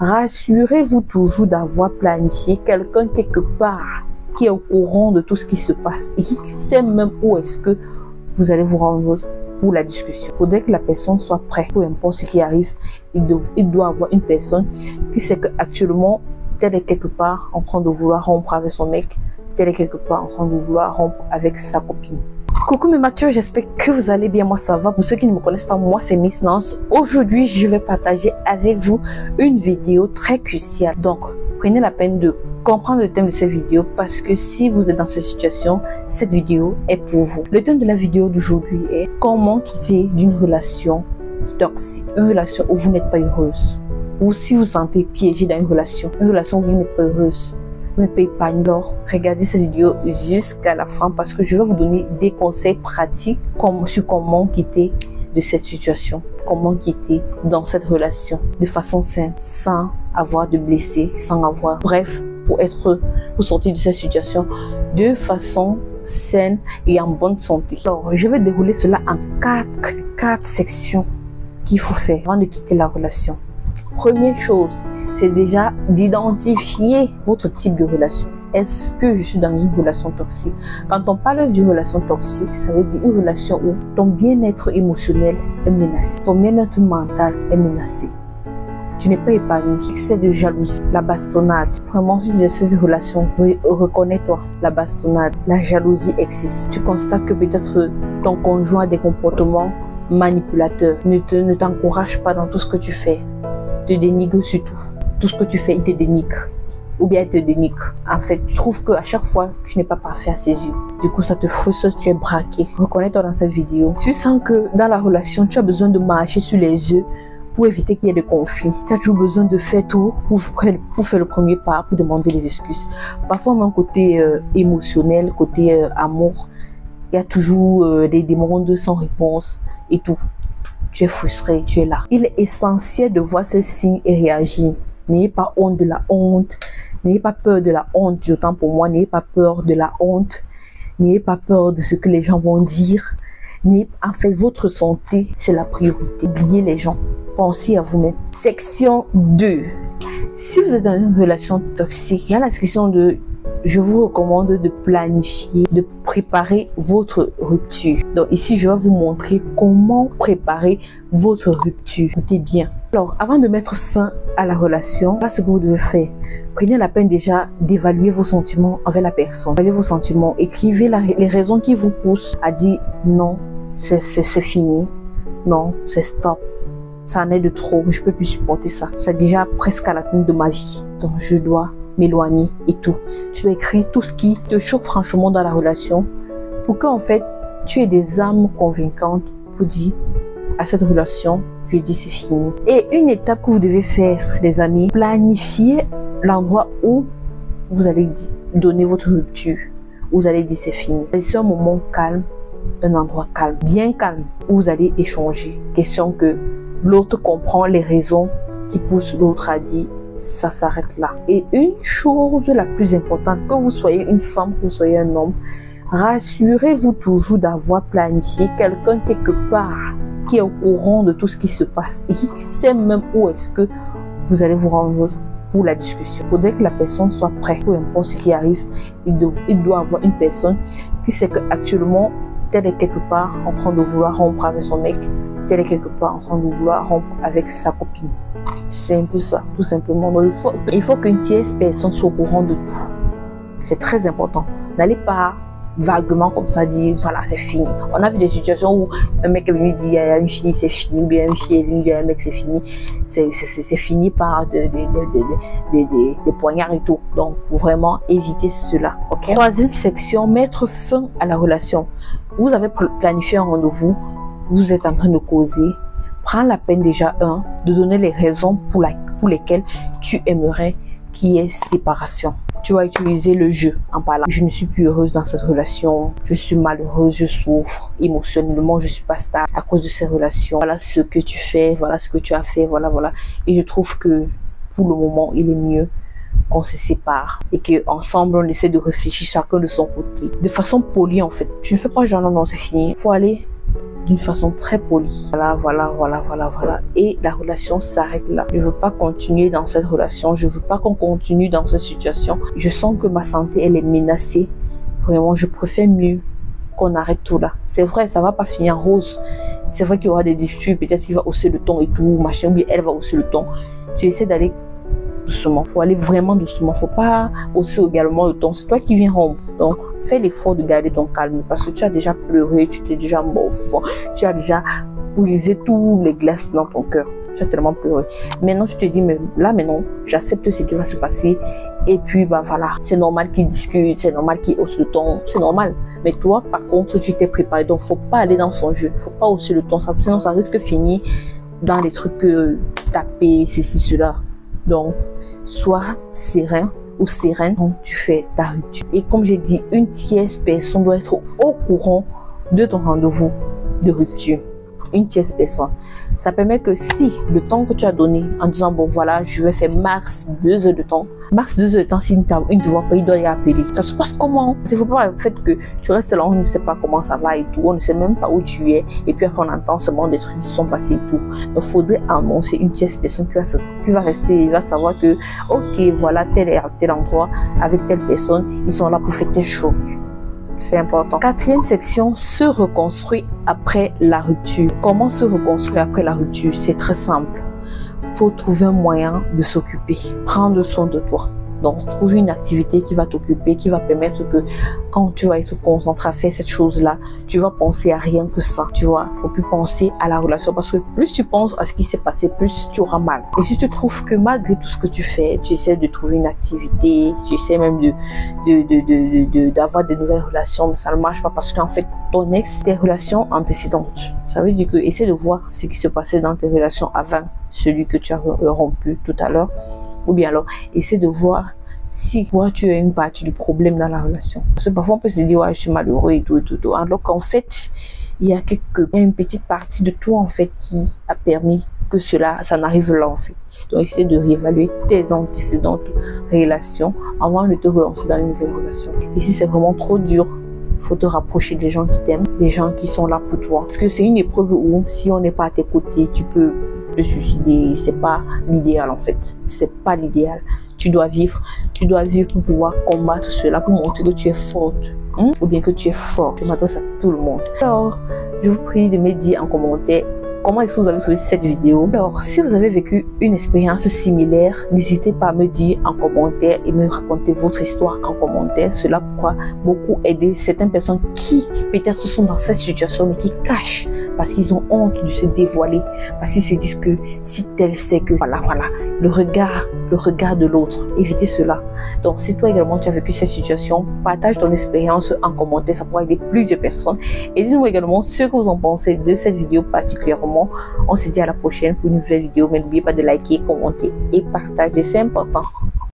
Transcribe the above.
Rassurez-vous toujours d'avoir planifié quelqu'un quelque part qui est au courant de tout ce qui se passe et qui sait même où est-ce que vous allez vous rendre pour la discussion. Il faudrait que la personne soit prête. Peu importe ce qui arrive, il doit avoir une personne qui sait qu'actuellement, tel est quelque part en train de vouloir rompre avec son mec, tel est quelque part en train de vouloir rompre avec sa copine. Coucou mes matures, j'espère que vous allez bien. Moi ça va. Pour ceux qui ne me connaissent pas, moi c'est Miss Nance. Aujourd'hui je vais partager avec vous une vidéo très cruciale. Donc prenez la peine de comprendre le thème de cette vidéo parce que si vous êtes dans cette situation, cette vidéo est pour vous. Le thème de la vidéo d'aujourd'hui est comment quitter d'une relation toxique, une relation où vous n'êtes pas heureuse, ou si vous vous sentez piégé dans une relation où vous n'êtes pas heureuse, vous n'êtes pas épargné. Alors regardez cette vidéo jusqu'à la fin parce que je vais vous donner des conseils pratiques sur comment quitter de cette situation, comment quitter dans cette relation de façon saine, sans avoir de blessés, sans avoir, bref, pour sortir de cette situation de façon saine et en bonne santé. Alors, je vais dérouler cela en quatre sections qu'il faut faire avant de quitter la relation. Première chose, c'est déjà d'identifier votre type de relation. Est-ce que je suis dans une relation toxique? Quand on parle d'une relation toxique, ça veut dire une relation où ton bien-être émotionnel est menacé, ton bien-être mental est menacé. Tu n'es pas épanoui, excès de jalousie, la bastonnade. Vraiment, si de cette relation, reconnais-toi, la bastonnade, la jalousie excessive. Tu constates que peut-être ton conjoint a des comportements manipulateurs, ne t'encourage pas dans tout ce que tu fais, te dénigre surtout. Tout ce que tu fais, il te dénigre. Ou bien il te dénigre. En fait, tu trouves qu'à chaque fois, tu n'es pas parfait à ses yeux. Du coup, ça te frustre, tu es braqué. Reconnais-toi dans cette vidéo. Tu sens que dans la relation, tu as besoin de marcher sur les œufs pour éviter qu'il y ait de conflits. Tu as toujours besoin de faire tout pour faire le premier pas, pour demander des excuses. Parfois, même côté émotionnel, côté amour, il y a toujours des demandes sans réponse et tout. Tu es frustré, tu es là. Il est essentiel de voir ces signes et réagir. N'ayez pas honte de la honte. N'ayez pas peur de la honte, d'autant pour moi. N'ayez pas peur de la honte. N'ayez pas peur de ce que les gens vont dire. En fait, votre santé, c'est la priorité. Oubliez les gens. Pensez à vous-même. Section 2. Si vous êtes dans une relation toxique, il y a la section de je vous recommande de planifier, de préparer votre rupture. Donc ici, je vais vous montrer comment préparer votre rupture. Écoutez bien. Alors, avant de mettre fin à la relation, voilà ce que vous devez faire. Prenez la peine déjà d'évaluer vos sentiments envers la personne. Évaluez vos sentiments. Écrivez les raisons qui vous poussent à dire non, c'est fini. Non, c'est stop. Ça en est de trop. Je peux plus supporter ça. C'est déjà presque à la fin de ma vie. Donc, je dois m'éloigner et tout. Tu dois écrire tout ce qui te choque franchement dans la relation pour qu'en fait, tu aies des armes convaincantes pour dire à cette relation, je dis c'est fini. Et une étape que vous devez faire, les amis, planifier l'endroit où vous allez donner votre rupture. Où vous allez dire c'est fini. C'est un moment calme, un endroit calme, bien calme, où vous allez échanger. Question que l'autre comprend les raisons qui poussent l'autre à dire ça s'arrête là. Et une chose la plus importante, que vous soyez une femme, que vous soyez un homme, rassurez-vous toujours d'avoir planifié quelqu'un quelque part qui est au courant de tout ce qui se passe et qui sait même où est-ce que vous allez vous rendre pour la discussion. Il faudrait que la personne soit prête. Peu importe ce qui arrive, il doit avoir une personne qui sait qu'actuellement, tel est quelque part en train de vouloir rompre avec son mec, tel est quelque part en train de vouloir rompre avec sa copine. C'est un peu ça, tout simplement. Donc, il faut qu'une tierce personne soit au courant de tout. C'est très important. N'allez pas vaguement comme ça dire, voilà, c'est fini. On a vu des situations où un mec est venu dire à une fille, c'est fini, ou bien une fille est venue dire à un mec, c'est fini. C'est fini par des poignards et tout. Donc, faut vraiment éviter cela. Okay? Troisième section, mettre fin à la relation. Vous avez planifié un rendez-vous, vous êtes en train de causer. Prends la peine déjà, de donner les raisons pour lesquelles tu aimerais qu'il y ait séparation. Tu vas utiliser le jeu en parlant. Je ne suis plus heureuse dans cette relation. Je suis malheureuse, je souffre. Émotionnellement, je suis pas stable à cause de ces relations. Voilà ce que tu fais, voilà ce que tu as fait, voilà. Et je trouve que pour le moment, il est mieux qu'on se sépare et qu'ensemble, on essaie de réfléchir chacun de son côté. De façon polie, en fait. Tu ne fais pas genre non, c'est fini. Il faut aller d'une façon très polie. Voilà. Et la relation s'arrête là. Je veux pas continuer dans cette relation. Je veux pas qu'on continue dans cette situation. Je sens que ma santé, elle est menacée. Vraiment, je préfère mieux qu'on arrête tout là. C'est vrai, ça va pas finir en rose. C'est vrai qu'il y aura des disputes. Peut-être qu'il va hausser le ton et tout. Machin, ou bien elle va hausser le ton. Tu essaies d'aller doucement. Faut aller vraiment doucement. Faut pas hausser également le ton. C'est toi qui viens rompre. Donc, fais l'effort de garder ton calme parce que tu as déjà pleuré, tu t'es déjà morfond, tu as déjà brisé tous les glaces dans ton cœur. Tu as tellement pleuré. Maintenant, je te dis, mais là, maintenant, j'accepte ce qui va se passer. Et puis, bah voilà, c'est normal qu'ils discutent, c'est normal qu'ils haussent le ton, c'est normal. Mais toi, par contre, tu t'es préparé. Donc, faut pas aller dans son jeu. Faut pas hausser le ton. Sinon, ça risque de finir dans les trucs taper, ceci, cela. Donc, sois serein ou sereine quand tu fais ta rupture. Et comme j'ai dit, une tierce personne doit être au courant de ton rendez-vous de rupture. Une tierce personne. Ça permet que si le temps que tu as donné en disant bon voilà, je vais faire max 2 heures de temps. Max 2 heures de temps, s'il ne te voit pas, il doit y appeler. Ça se passe comment? Il ne faut pas le fait que tu restes là, on ne sait pas comment ça va et tout. On ne sait même pas où tu es. Et puis après on entend seulement des trucs qui sont passés et tout. Donc il faudrait annoncer une tierce personne qui va rester. Il va savoir que ok, voilà, tel est à tel endroit avec telle personne. Ils sont là pour faire telle chose. C'est important. Quatrième section, se reconstruire après la rupture. Comment se reconstruire après la rupture? C'est très simple. Faut trouver un moyen de s'occuper. Prendre soin de toi. Donc, trouve une activité qui va t'occuper, qui va permettre que quand tu vas être concentré à faire cette chose-là, tu vas penser à rien que ça. Tu vois, faut plus penser à la relation parce que plus tu penses à ce qui s'est passé, plus tu auras mal. Et si tu trouves que malgré tout ce que tu fais, tu essaies de trouver une activité, tu essaies même d'avoir de nouvelles relations, mais ça ne marche pas parce qu'en fait, ton ex, tes relations antécédentes. Ça veut dire que essaie de voir ce qui se passait dans tes relations avant celui que tu as rompu tout à l'heure. Ou bien alors, essaie de voir si toi, tu as une partie du problème dans la relation. Parce que parfois, on peut se dire, ouais, je suis malheureux et tout. Alors qu'en fait, il y a une petite partie de toi, en fait, qui a permis que ça n'arrive là, en fait. Donc, essaie de réévaluer tes antécédentes relations avant de te relancer dans une nouvelle relation. Et si c'est vraiment trop dur, il faut te rapprocher des gens qui t'aiment, des gens qui sont là pour toi. Parce que c'est une épreuve où, si on n'est pas à tes côtés, tu peux te suicider. C'est pas l'idéal, en fait. C'est pas l'idéal. Tu dois vivre pour pouvoir combattre cela, pour montrer que tu es forte, ou bien que tu es fort. Je m'adresse à tout le monde. Alors, je vous prie de me dire en commentaire comment est-ce que vous avez trouvé cette vidéo. Alors, si vous avez vécu une expérience similaire, n'hésitez pas à me dire en commentaire et me raconter votre histoire en commentaire. Cela pourra beaucoup aider certaines personnes qui peut-être sont dans cette situation mais qui cachent parce qu'ils ont honte de se dévoiler, parce qu'ils se disent que si tel sait que voilà, le regard de l'autre, évitez cela. Donc, si toi également tu as vécu cette situation, partage ton expérience en commentaire, ça pourra aider plusieurs personnes. Et dites-moi également ce que vous en pensez de cette vidéo particulièrement. On se dit à la prochaine pour une nouvelle vidéo, mais n'oubliez pas de liker, commenter et partager, c'est important.